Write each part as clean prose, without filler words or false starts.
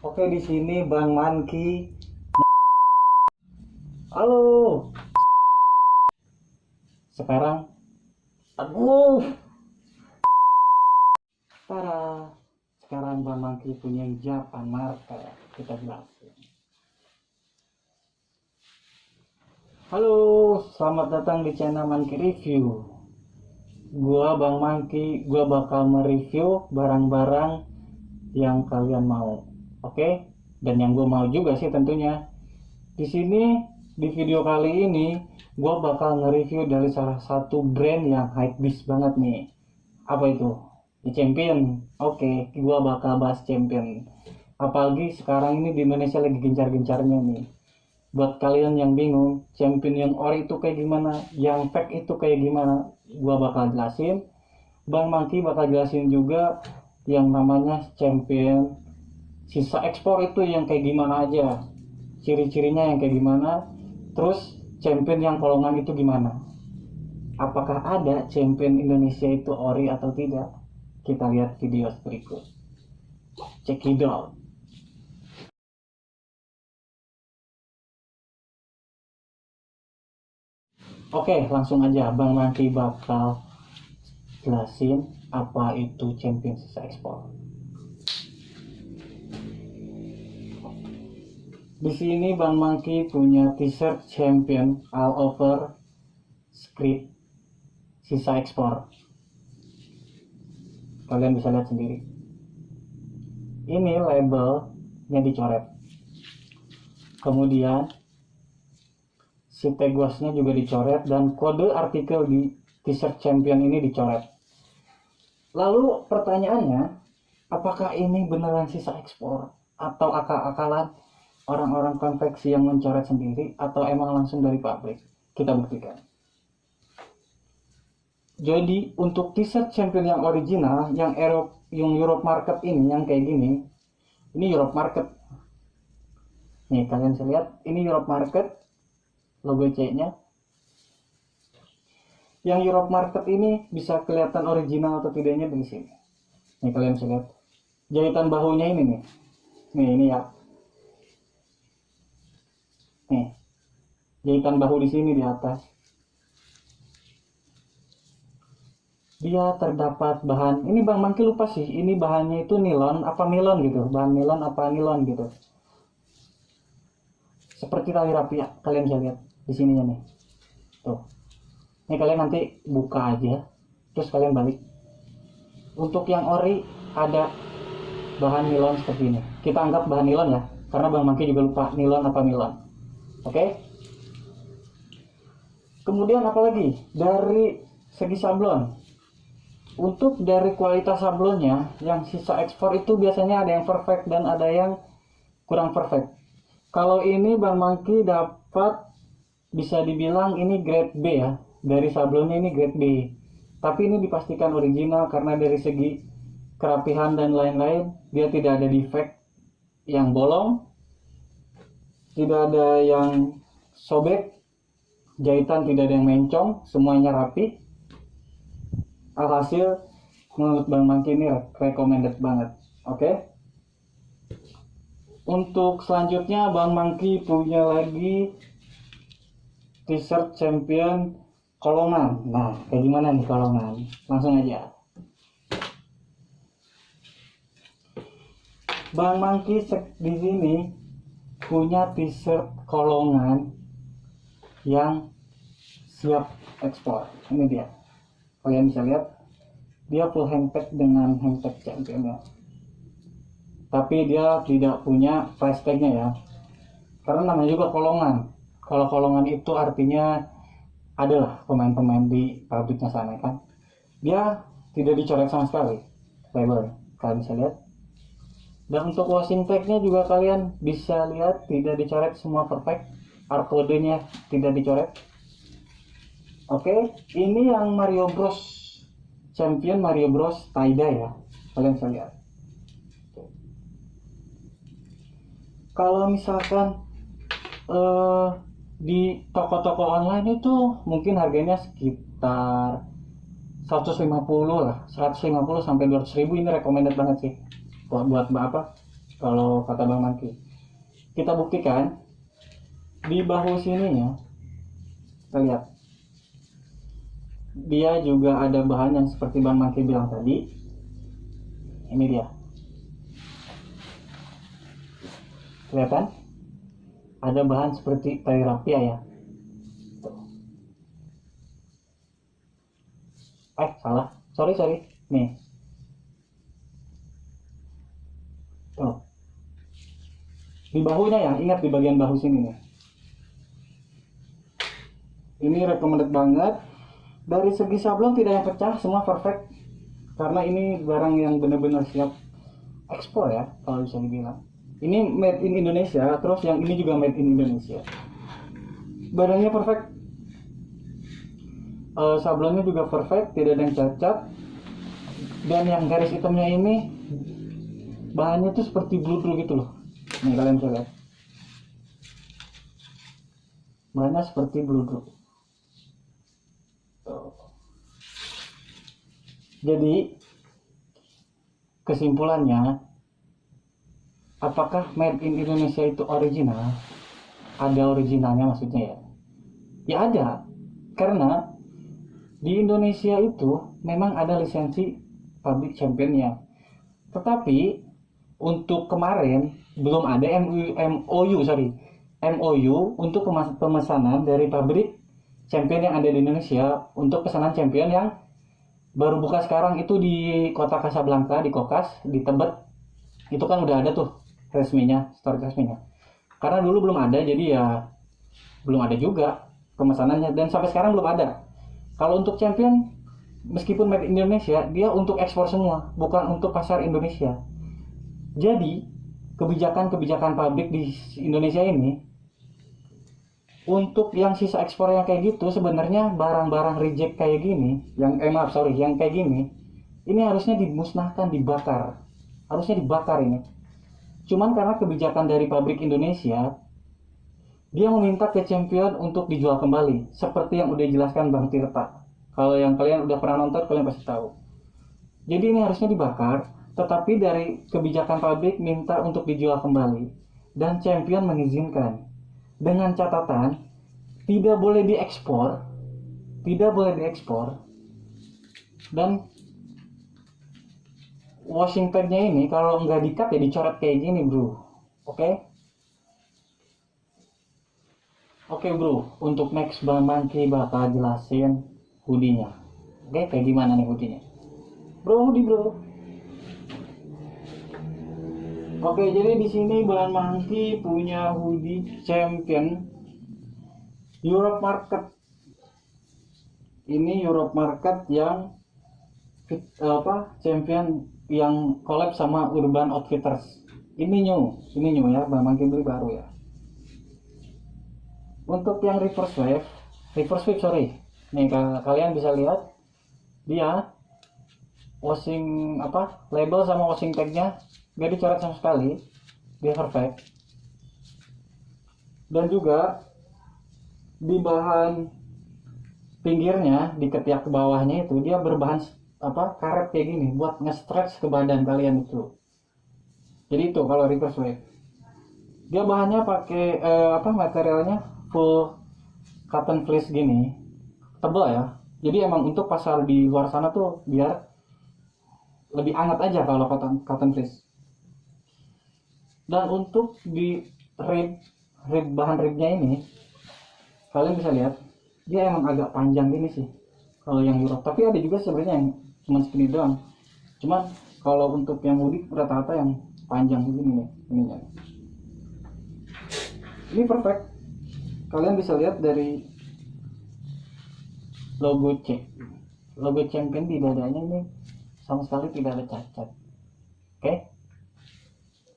Oke, di sini Bang Manki. Halo. Sekarang, aduh, para. Sekarang Bang Manki punya Japan Marka. Kita jelasin. Halo, selamat datang di channel Manki Review. Gua Bang Manki, gua bakal mereview barang-barang yang kalian mau. Oke? Dan yang gue mau juga sih tentunya. Di sini di video kali ini gue bakal nge-review dari salah satu brand yang hypebeast banget nih. Apa itu? Di Champion. Oke, gue bakal bahas Champion. Apalagi sekarang ini di Indonesia lagi gencar-gencarnya nih. Buat kalian yang bingung, Champion yang ori itu kayak gimana, yang fake itu kayak gimana, gue bakal jelasin. Bang Maki bakal jelasin juga yang namanya Champion sisa ekspor itu yang kayak gimana aja, ciri-cirinya yang kayak gimana, terus champion yang kolongan itu gimana, apakah ada champion Indonesia itu ori atau tidak. Kita lihat video berikut. Check it out. Oke, langsung aja Bang Manki bakal jelasin apa itu champion sisa ekspor. Di sini Bang Manki punya t-shirt Champion all over script sisa ekspor. Kalian bisa lihat sendiri. Ini labelnya dicoret. Kemudian si tagwasnya juga dicoret dan kode artikel di t-shirt Champion ini dicoret. Lalu pertanyaannya, apakah ini beneran sisa ekspor atau akal-akalan orang-orang konveksi yang mencoret sendiri atau emang langsung dari pabrik? Kita buktikan. Jadi untuk t-shirt Champion yang original, yang Europe market ini, yang kayak gini, ini Europe market. Nih kalian bisa lihat, ini Europe market, logo C-nya. Yang Europe market ini bisa kelihatan original atau tidaknya di sini. Nih kalian bisa lihat, jahitan bahunya ini nih. Ini ya. Nih, jahitan bahu di sini di atas. Dia terdapat bahan, ini Bang Manki lupa sih, ini bahannya itu nilon apa nilon gitu, bahan nilon apa nilon gitu. Seperti tali rapia, kalian bisa lihat di sininya nih. Tuh. Ini kalian nanti buka aja, terus kalian balik. Untuk yang ori ada bahan nilon seperti ini. Kita anggap bahan nilon ya, karena Bang Manki juga lupa nilon apa nilon. Oke? Kemudian apalagi dari segi sablon. Untuk dari kualitas sablonnya, yang sisa ekspor itu biasanya ada yang perfect dan ada yang kurang perfect. Kalau ini Bang Manki dapat, bisa dibilang ini grade B ya. Dari sablonnya ini grade B. Tapi ini dipastikan original karena dari segi kerapihan dan lain-lain, dia tidak ada defect yang bolong, tidak ada yang sobek, jahitan tidak ada yang mencong, semuanya rapi. Alhasil menurut Bang Manki ini recommended banget. Oke. Untuk selanjutnya Bang Manki punya lagi t-shirt Champion kolongan. Nah, kayak gimana nih kolongan? Langsung aja. Bang Manki di sini punya t-shirt kolongan yang siap ekspor. Ini dia. Kalian bisa lihat, dia full handtag dengan handtag Champion ya. Tapi dia tidak punya price tagnya ya. Karena namanya juga kolongan. Kalau kolongan itu artinya adalah pemain-pemain di pabriknya sana kan. Dia tidak dicoret sama sekali. Label, kalian bisa lihat. Dan untuk washing tagnya juga kalian bisa lihat tidak dicoret, semua perfect. Barcode-nya tidak dicoret. Oke, ini yang Mario Bros Champion Mario Bros tie-dye ya. Kalian bisa lihat. Kalau misalkan di toko-toko online itu mungkin harganya sekitar 150 lah, 150 sampai 200 ribu. Ini recommended banget sih buat apa kalau kata Bang Mangki. Kita buktikan di bahu sininya, kita lihat dia juga ada bahan yang seperti Bang Mangki bilang tadi. Ini dia, kelihatan ada bahan seperti tali rapia ya. Salah, sorry nih tuh di bahunya ya, ingat di bagian bahu sini nih. Ini recommended banget. Dari segi sablon tidak yang pecah, semua perfect, karena ini barang yang benar-benar siap ekspor ya, kalau bisa dibilang. Ini made in Indonesia, terus yang ini juga made in Indonesia. Barangnya perfect, sablonnya juga perfect, tidak ada yang cacat. Dan yang garis hitamnya ini bahannya tuh seperti bludru gitu loh. Nih kalian bisa lihat, bahannya seperti bludru. Jadi kesimpulannya, apakah made in Indonesia itu original? Ada originalnya maksudnya ya? Ya ada, karena di Indonesia itu memang ada lisensi pabrik championnya. Tetapi untuk kemarin belum ada MOU untuk pemesanan dari pabrik champion yang ada di Indonesia untuk pesanan champion yang baru buka sekarang itu di kota Casablanca, di Kokas, di Tebet. Itu kan udah ada tuh resminya, store resminya. Karena dulu belum ada, jadi ya belum ada juga pemesanannya, dan sampai sekarang belum ada. Kalau untuk champion, meskipun made in Indonesia, dia untuk ekspor semua, bukan untuk pasar Indonesia. Jadi kebijakan pabrik di Indonesia ini, untuk yang sisa ekspor yang kayak gitu, sebenarnya barang-barang reject kayak gini, yang yang kayak gini, ini harusnya dimusnahkan, dibakar. Harusnya dibakar ini. Cuman karena kebijakan dari pabrik Indonesia, dia meminta ke champion untuk dijual kembali, seperti yang udah dijelaskan Bang Tirta. Kalau yang kalian udah pernah nonton, kalian pasti tahu. Jadi ini harusnya dibakar, tetapi dari kebijakan pabrik minta untuk dijual kembali, dan champion mengizinkan. Dengan catatan tidak boleh diekspor, dan washing padnya ini kalau nggak di-cut ya dicoret kayak gini bro. Oke bro, untuk next Bang Mangki bakal jelasin hoodie-nya. Kayak gimana nih hoodie-nya bro. Jadi di sini Bang Mangki punya hoodie champion Europe market. Ini Europe market yang champion yang collab sama Urban Outfitters. Ini new ya, Bang Mangki beli baru ya. Untuk yang reverse wave, nih kalian bisa lihat dia washing label sama washing tagnya gak dicoret sama sekali, dia perfect. Dan juga di bahan pinggirnya, di ketiak ke bawahnya itu dia berbahan karet kayak gini buat nge-stretch ke badan kalian itu. Jadi itu kalau reverse wave, dia bahannya pakai materialnya full cotton fleece gini, tebal ya. Jadi emang untuk pasar di luar sana tuh biar lebih hangat aja kalau cotton fleece. Dan untuk di bahan ribnya ini, kalian bisa lihat dia emang agak panjang gini sih kalau yang Europe, tapi ada juga sebenarnya yang cuma segini doang. Cuman kalau untuk yang hoodie rata-rata yang panjang begini nih ininya. Ini perfect, kalian bisa lihat dari logo champion di dadanya ini sama sekali tidak ada cacat.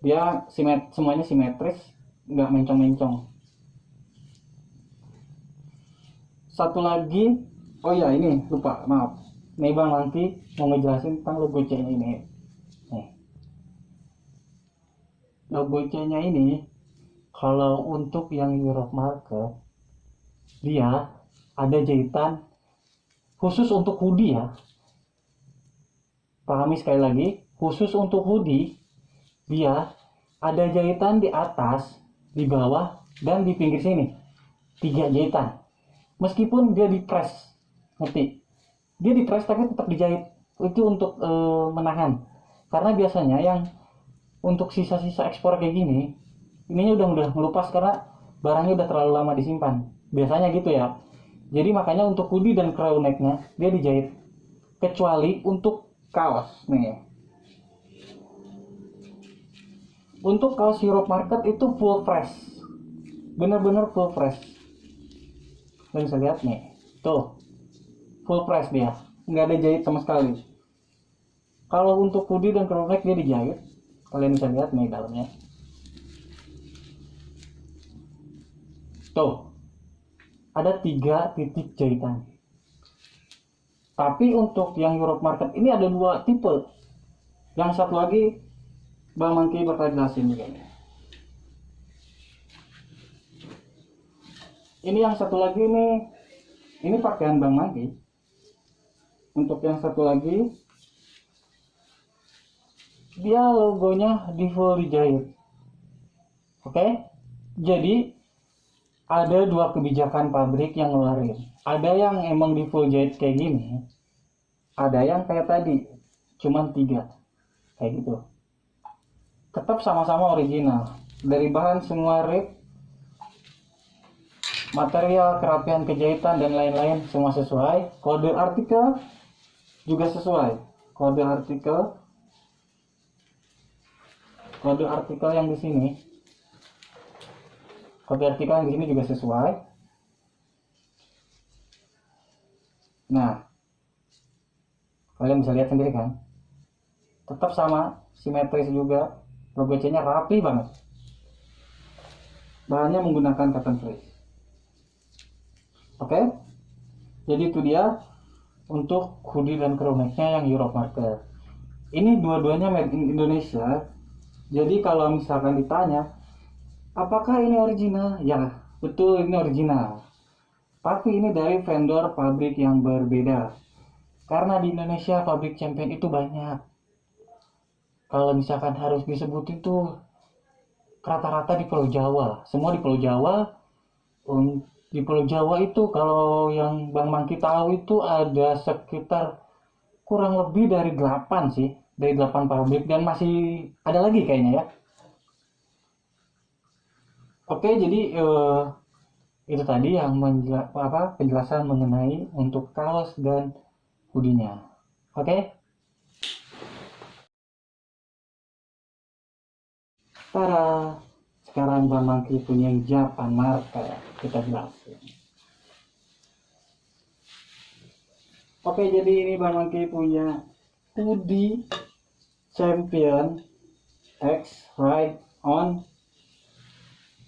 Dia semuanya simetris, nggak mencong-mencong. Satu lagi, ini lupa, maaf. Nih Bang Mangki mau ngejelasin tentang logo C-nya ini. Nih. Logo C-nya ini, kalau untuk yang Europe market, dia ada jahitan khusus untuk hoodie ya. Pahami sekali lagi, khusus untuk hoodie, dia ada jahitan di atas, di bawah, dan di pinggir sini. 3 jahitan. Meskipun dia dipres, ngerti? Dia dipres tapi tetap dijahit. Itu untuk menahan. Karena biasanya yang untuk sisa-sisa ekspor kayak gini, ininya udah melupas karena barangnya udah terlalu lama disimpan. Biasanya gitu ya. Jadi makanya untuk hoodie dan crew neck-nya dia dijahit. Kecuali untuk kaos nih. Untuk kaos Europe Market itu full fresh. Bener-bener full fresh. Kalian bisa lihat nih. Tuh. Full fresh dia. Nggak ada jahit sama sekali. Kalau untuk hoodie dan crew neck dia dijahit. Kalian bisa lihat nih dalamnya. Tuh. Ada 3 titik jahitan. Tapi untuk yang Europe Market ini ada 2 tipe. Yang satu lagi Bang Mangki bakal jelasin juga nih. Ini yang satu lagi nih, ini pakaian Bang Mangki. Untuk yang satu lagi, dia logonya di full dijahit. Oke? Jadi ada 2 kebijakan pabrik yang ngeluarin. Ada yang emang di full jahit kayak gini, ada yang kayak tadi, cuman 3 kayak gitu. Tetap sama-sama original. Dari bahan semua rip, material, kerapian kejahitan dan lain-lain semua sesuai. Kode artikel juga sesuai. Kode artikel yang di sini. Kode artikel yang di sini juga sesuai. Nah, kalian bisa lihat sendiri kan? Tetap sama, simetris juga. Logo C-nya rapi banget. Bahannya menggunakan cotton free. Oke? Jadi itu dia untuk hoodie dan crew neck-nya yang Europe Market. Ini dua-duanya made in Indonesia. Jadi kalau misalkan ditanya, apakah ini original? Ya, betul ini original. Tapi ini dari vendor pabrik yang berbeda. Karena di Indonesia pabrik champion itu banyak. Kalau misalkan harus disebutin tuh rata-rata di Pulau Jawa, semua di Pulau Jawa. Di Pulau Jawa itu kalau yang Bang Mangki tahu itu ada sekitar kurang lebih dari 8 sih, dari 8 pabrik dan masih ada lagi kayaknya ya. Oke, jadi itu tadi yang penjelasan mengenai untuk kaos dan hoodie-nya. Oke. Tara, sekarang Bang Mangki punya Japan Market, kita jelasin. Oke, jadi ini Bang Mangki punya hoodie Champion X Ride On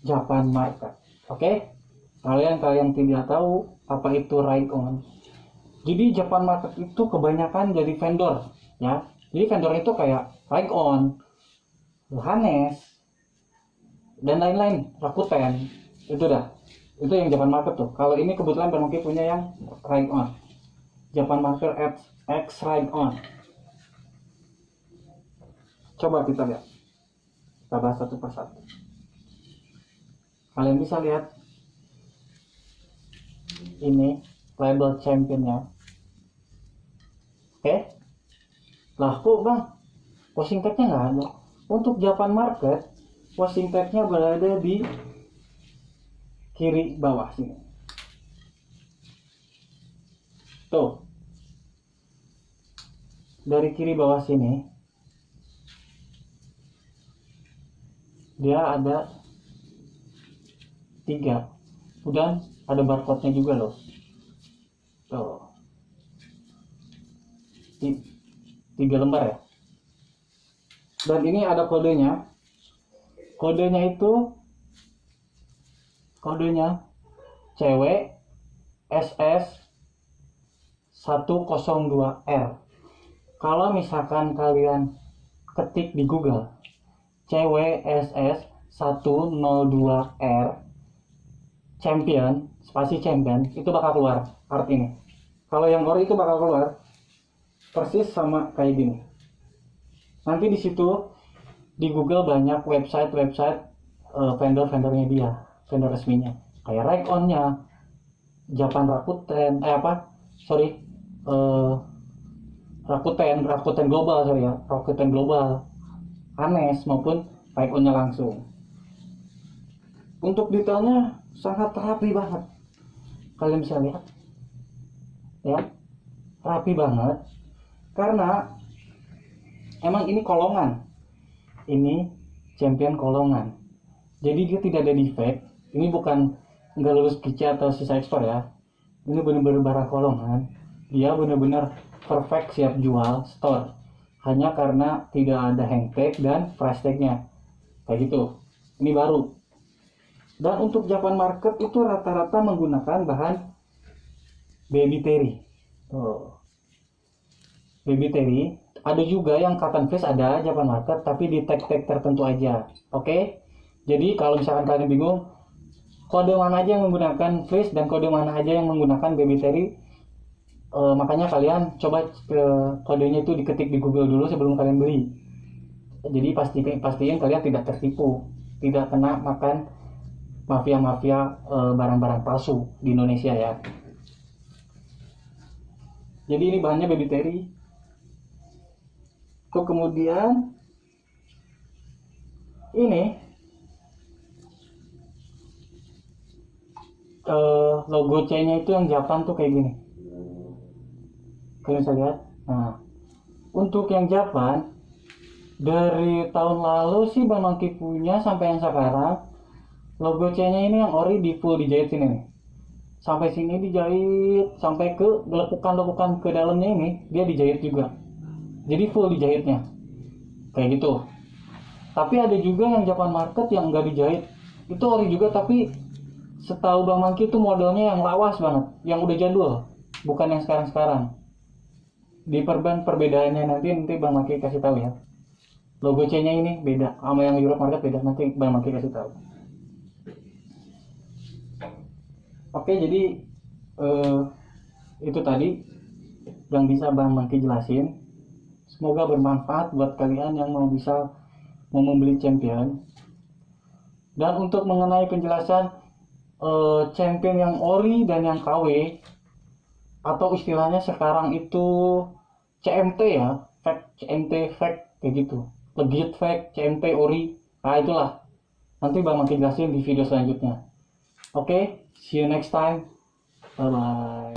Japan Market. Oke, kalian tidak tahu apa itu Ride On. Jadi Japan Market itu kebanyakan jadi vendor, ya. Jadi vendor itu kayak Ride On, Hanes, dan lain-lain, Rakuten. Itu yang Japan Market tuh. Kalau ini kebetulan Bang Mangki punya yang Ride On, Japan Market X Ride On. Coba kita lihat, kita bahas satu persatu. Kalian bisa lihat ini label championnya. Oke. Lah kok Bang, washing tag-nya nggak ada. Untuk Japan Market, washing tag-nya berada di kiri bawah sini. Tuh. Dari kiri bawah sini, dia ada 3. Dan ada barcode-nya juga loh. Tuh. 3 lembar ya. Dan ini ada kodenya. Kodenya cewek SS 102R. Kalau misalkan kalian ketik di Google cewek SS 102R champion, spasi champion, itu bakal keluar art ini. Kalau yang ori itu bakal keluar persis sama kayak gini. Nanti di situ Di Google banyak website vendor-vendornya dia, vendor resminya. Kayak Raycon-nya, Japan Rakuten, Rakuten Global, Rakuten Global, Anes maupun Raycon-nya langsung. Untuk detailnya sangat rapi banget. Kalian bisa lihat, ya, rapi banget. Karena emang ini kolongan, ini champion kolongan. Jadi dia tidak ada defect. Ini bukan nggak lulus QC atau sisa ekspor ya. Ini benar-benar barang kolongan. Dia benar-benar perfect, siap jual, store. Hanya karena tidak ada hang tag dan price tag-nya. Kayak gitu. Ini baru. Dan untuk Japan market itu rata-rata menggunakan bahan baby terry. Baby terry. Ada juga yang cotton fleece, ada Japan market, tapi di tag-tag tertentu aja. Oke? Jadi kalau misalkan kalian bingung kode mana aja yang menggunakan fleece dan kode mana aja yang menggunakan baby terry, makanya kalian coba kodenya itu diketik di Google dulu sebelum kalian beli. Jadi pastiin kalian tidak tertipu, tidak kena makan mafia-mafia barang-barang palsu di Indonesia ya. Jadi ini bahannya baby terry. Kemudian ini logo C-nya itu yang Japan tuh kayak gini. Kalian bisa lihat. Nah, untuk yang Japan dari tahun lalu sih Bang Mangki punya sampai yang sekarang. Logo C-nya ini yang ori di full dijahit sini nih. Sampai sini dijahit, sampai ke lekukan-lekukan ke dalamnya ini dia dijahit juga. Jadi full dijahitnya. Kayak gitu. Tapi ada juga yang Japan market yang enggak dijahit. Itu ori juga, tapi setahu Bang Mangki itu modelnya yang lawas banget, yang udah jadul, bukan yang sekarang-sekarang. Di perbedaannya nanti Bang Mangki kasih tahu ya. Logo C-nya ini beda sama yang Europe market, beda, nanti Bang Mangki kasih tahu. Oke, jadi itu tadi yang bisa Bang Mangki jelasin. Semoga bermanfaat buat kalian yang mau membeli champion. Dan untuk mengenai penjelasan champion yang ori dan yang KW, atau istilahnya sekarang itu CMT ya, CMT fake kayak gitu, legit fake, CMT ori, nah itulah nanti Bang Mangki jelasin di video selanjutnya. Oke, see you next time, bye bye.